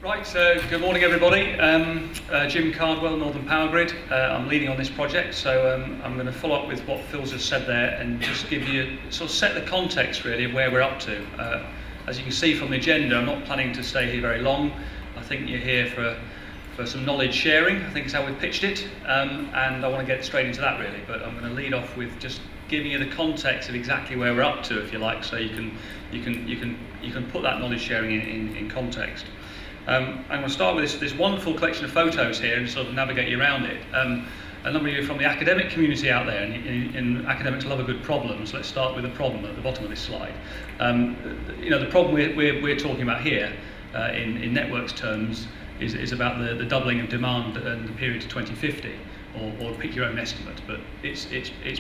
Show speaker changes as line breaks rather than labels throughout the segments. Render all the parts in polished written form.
Right, good morning everybody. Jim Cardwell, Northern Powergrid. I'm leading on this project, so I'm going to follow up with what Phil's just said there and just give you, sort of set the context really of where we're up to. As you can see from the agenda, I'm not planning to stay here very long. I think you're here for some knowledge sharing, I think is how we've pitched it, and I want to get straight into that really, but I'm going to lead off with just giving you the context of exactly where we're up to, if you like, so you can put that knowledge sharing in context. I'm going to start with this wonderful collection of photos here and sort of navigate you around it. A number of you from the academic community out there, and academics love a good problem, so let's start with the problem at the bottom of this slide. The problem we're talking about here in networks terms is about the doubling of demand in the period to 2050, or pick your own estimate, but it's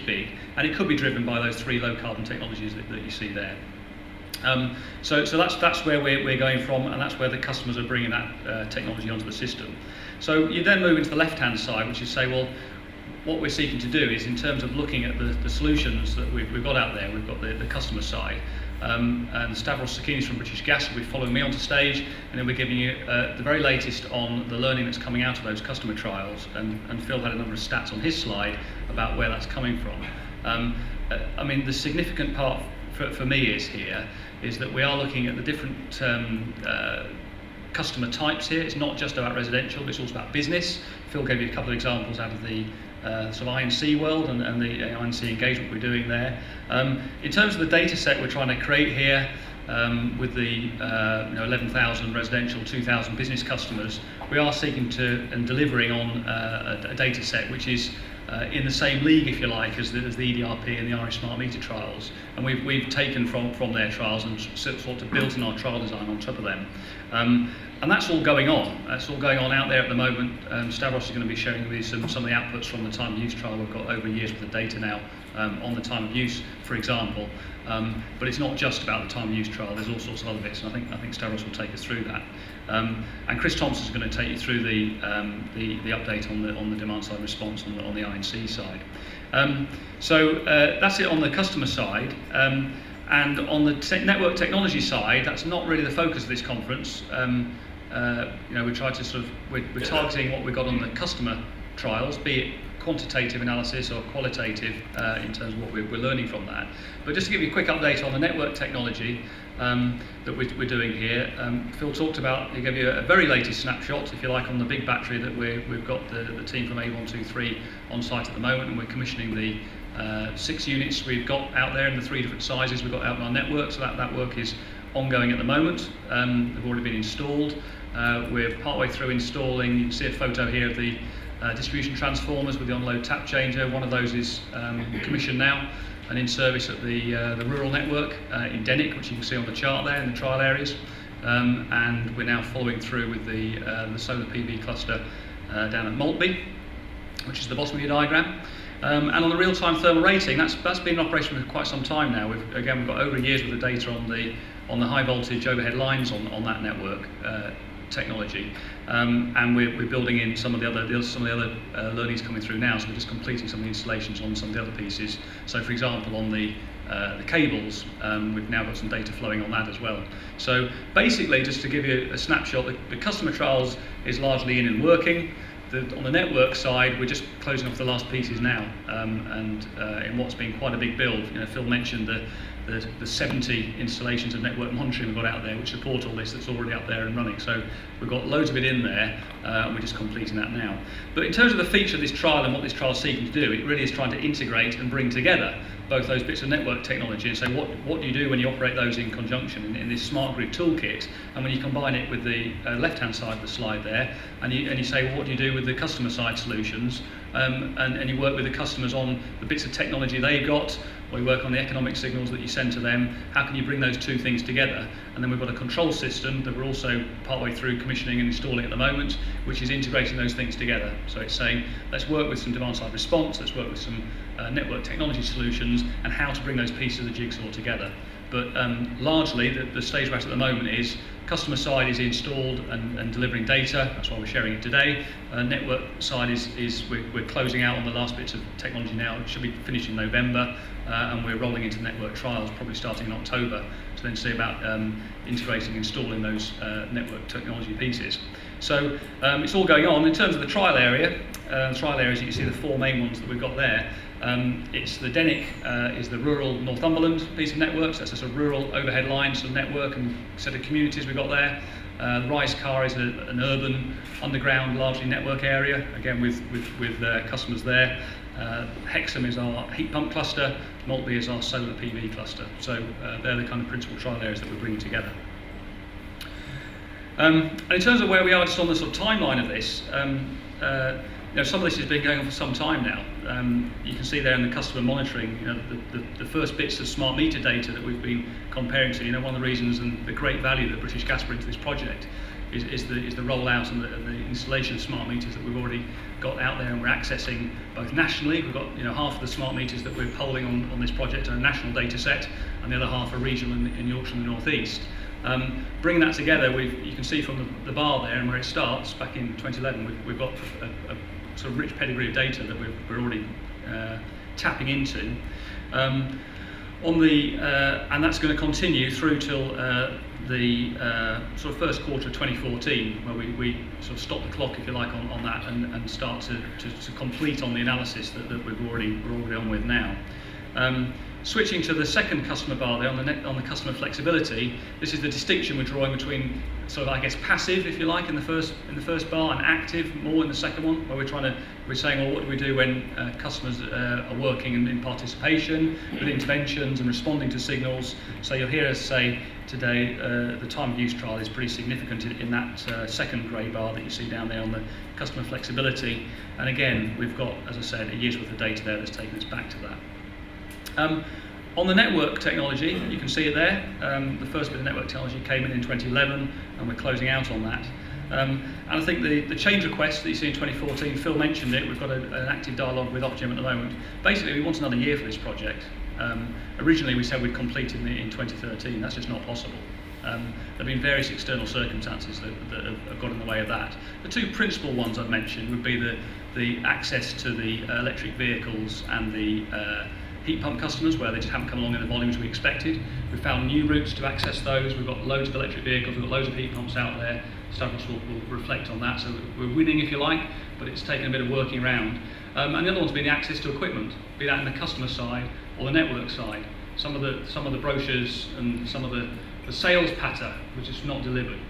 big, and it could be driven by those three low carbon technologies that you see there. So that's where we're going from, and that's where the customers are bringing that technology onto the system. So you then move into the left-hand side, which is say, well, what we're seeking to do is, in terms of looking at the solutions that we've got out there, we've got the customer side, and Stavros Sakinis from British Gas will be following me onto stage, and then we're giving you the very latest on the learning that's coming out of those customer trials, and Phil had a number of stats on his slide about where that's coming from. I mean, the significant part for me is that we are looking at the different customer types here. It's not just about residential, but it's also about business. Phil gave you a couple of examples out of the sort of I&C world and the I&C engagement we're doing there. In terms of the data set we're trying to create here, with the 11,000 residential, 2,000 business customers, we are seeking to and delivering on a data set which is in the same league, if you like, as the EDRP and the Irish Smart Meter trials, and we've taken from their trials and sort of built in our trial design on top of them, and that's all going on. That's all going on out there at the moment. Stavros is going to be sharing with you some of the outputs from the time of use trial. We've got over a year's worth of data now on the time of use, for example. But it's not just about the time of use trial. There's all sorts of other bits, and I think Stavros will take us through that. And Chris Thompson is going to take you through the update on the demand side response on the I&C side. So that's it on the customer side. And on the network technology side, that's not really the focus of this conference. We try to we're targeting what we've got on the customer trials, be it quantitative analysis or qualitative in terms of what we're learning from that. But just to give you a quick update on the network technology that we're doing here, Phil talked about, he gave you a very latest snapshot, if you like, on the big battery that we've got the team from A123 on site at the moment, and we're commissioning the 6 units we've got out there in the 3 different sizes we've got out in our network, so that work is ongoing at the moment. They've already been installed. We're partway through installing, you can see a photo here of the distribution transformers with the on-load tap changer. One of those is commissioned now and in service at the rural network in Denwick, which you can see on the chart there in the trial areas. And we're now following through with the solar PV cluster down at Maltby, which is the bottom of your diagram. And on the real-time thermal rating, that's been in operation for quite some time now. We've got over a year's worth of data on the high voltage overhead lines on that network technology, and we're building in some of the other learnings coming through now. So we're just completing some of the installations on some of the other pieces. So, for example, on the cables, we've now got some data flowing on that as well. So basically, just to give you a snapshot, the customer trials is largely in and working. On the network side, we're just closing off the last pieces now, and in what's been quite a big build. Phil mentioned the 70 installations of network monitoring we've got out there, which support all this, that's already up there and running. So we've got loads of it in there, and we're just completing that now. But in terms of the feature of this trial and what this trial is seeking to do, it really is trying to integrate and bring together both those bits of network technology and say what do you do when you operate those in conjunction in this smart grid toolkit, and when you combine it with the left-hand side of the slide there, and you say, well, what do you do with the customer side solutions, and you work with the customers on the bits of technology they've got, or you work on the economic signals that you send to them. How can you bring those two things together? And then we've got a control system that we're also partway through commissioning and installing at the moment, which is integrating those things together. So it's saying, let's work with some demand side response, let's work with some network technology solutions, and how to bring those pieces of the jigsaw together. But largely, the stage we're at the moment is customer side is installed and delivering data. That's why we're sharing it today. Network side is we're closing out on the last bits of technology now. It should be finished in November, and we're rolling into network trials probably starting in October to then see about integrating, installing those network technology pieces. So it's all going on. In terms of the trial area, you can see the four main ones that we've got there. It's the DENIC is the rural Northumberland piece of networks. That's a sort of rural overhead line sort of network and set of communities we've got there. Rise Car is an urban underground largely network area, again with customers there. Hexham is our heat pump cluster. Maltby is our solar PV cluster. So they're the kind of principal trial areas that we're bringing together. And in terms of where we are just on the sort of timeline of this, some of this has been going on for some time now. You can see there in the customer monitoring, the first bits of smart meter data that we've been comparing to. One of the reasons and the great value that British Gas brings to this project is the rollout and the installation of smart meters that we've already got out there, and we're accessing both nationally. We've got half of the smart meters that we're polling on this project are a national data set, and the other half are regional in Yorkshire and the North East. Bringing that together, you can see from the bar there and where it starts back in 2011, we've got a sort of rich pedigree of data that we're already tapping into. And that's going to continue through till the sort of first quarter of 2014, where we sort of stop the clock, if you like, on that and start to complete on the analysis that we're already on with now. Switching to the second customer bar there on the customer flexibility, this is the distinction we're drawing between sort of, I guess, passive, if you like, in the first bar, and active more in the second one, where we're saying, well, what do we do when customers are working in participation with interventions and responding to signals? So you'll hear us say today the time of use trial is pretty significant in that second grey bar that you see down there on the customer flexibility. And again, we've got, as I said, a year's worth of data there that's taken us back to that. On the network technology, you can see it there. The first bit of network technology came in 2011, and we're closing out on that. And I think the change request that you see in 2014, Phil mentioned it, we've got an active dialogue with Ofgem at the moment. Basically, we want another year for this project. Originally, we said we'd complete in 2013. That's just not possible. There have been various external circumstances that have got in the way of that. The two principal ones I've mentioned would be the access to the electric vehicles and the heat pump customers, where they just haven't come along in the volumes we expected. We've found new routes to access those. We've got loads of electric vehicles, we've got loads of heat pumps out there. Stavros will reflect on that. So we're winning, if you like, but it's taken a bit of working around. And the other one's been the access to equipment, be that in the customer side or the network side. Some of the brochures and some of the sales patter was just not delivered.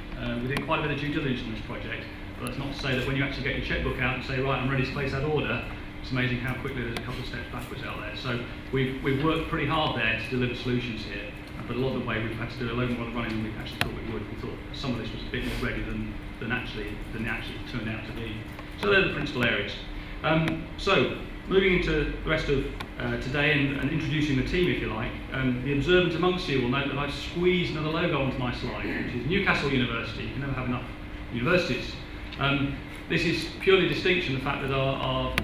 We did quite a bit of due diligence on this project, but that's not to say that when you actually get your checkbook out and say, right, I'm ready to place that order, it's amazing how quickly there's a couple of steps backwards out there. So we've worked pretty hard there to deliver solutions here, but a lot of the way we've had to do a load more running than we actually thought we would. We thought some of this was a bit more ready than it actually turned out to be. So they're the principal areas. So moving into the rest of today and introducing the team, if you like. The observant amongst you will note that I've squeezed another logo onto my slide, which is Newcastle University. You can never have enough universities. This is purely distinction, the fact that our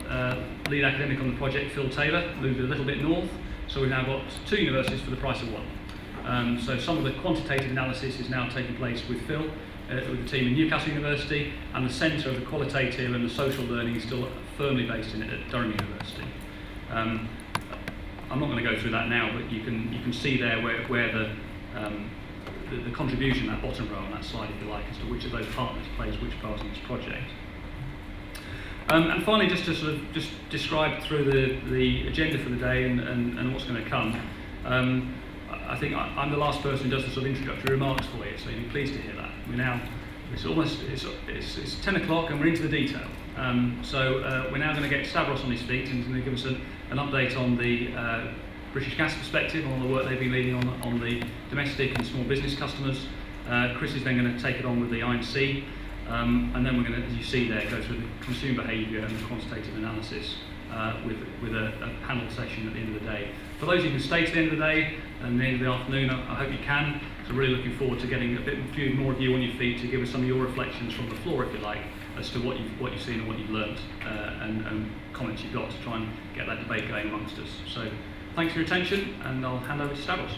lead academic on the project, Phil Taylor, moved a little bit north, so we've now got two universities for the price of one. So some of the quantitative analysis is now taking place with Phil, with the team in Newcastle University, and the centre of the qualitative and the social learning is still firmly based in it at Durham University. I'm not going to go through that now, but you can see there where the contribution, that bottom row on that slide, if you like, as to which of those partners plays which part in this project. And finally, just to sort of describe through the agenda for the day and what's going to come. I think I'm the last person who does the sort of introductory remarks for you, so you'll be pleased to hear that. It's 10 o'clock and we're into the detail. So we're now going to get Stavros on his feet and he's going to give us an update on the British Gas perspective, on the work they've been leading on the domestic and small business customers. Chris is then going to take it on with the I&C. And then we're going to, as you see there, go through the consumer behaviour and the quantitative analysis with a panel session at the end of the day. For those who can stay to the end of the day and the end of the afternoon, I hope you can. So really looking forward to getting a few more of you on your feet to give us some of your reflections from the floor, if you like, as to what you've seen and what you've learnt and comments you've got to try and get that debate going amongst us. So thanks for your attention, and I'll hand over to Stavros.